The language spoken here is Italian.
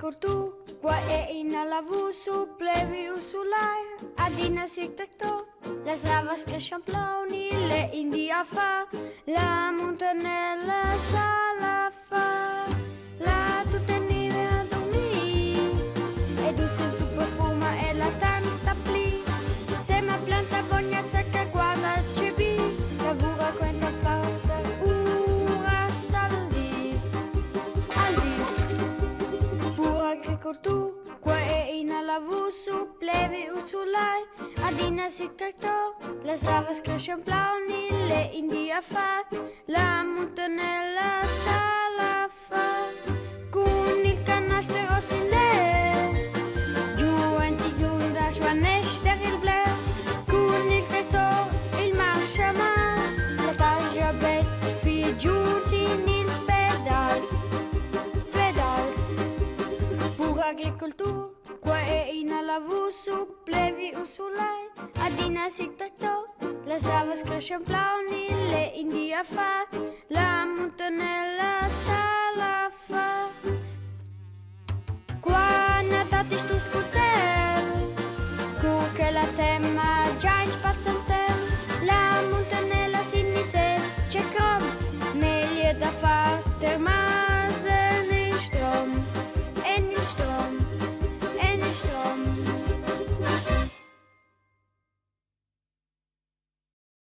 agricultura, qua è in lavu su plevi o sull'aia, adina si tractor, la sava scresce plauni, le India fa, la montanella sala fa, la tutta neve a dormire, e tu senza profuma e la tanta pli, se ma pianta bogna zacca guarda cebi, lavora quenta pauta, ura saldi, aldi, pur agricoltura, qua è in lavu su plevi o sull'aia, adina si tractor, la sava scresce plauni, le India fa, la montanella sala fa, con il canastro sin le, giù en si giunta schwanesh der il ble, con il tractor il marchama, la taglia bet fi giù sin ils pedals, pur agricoltura, qua è in lavu su plevi o sull'aia, adina si tractor, la sava scresce plauni, le India fa, la montanella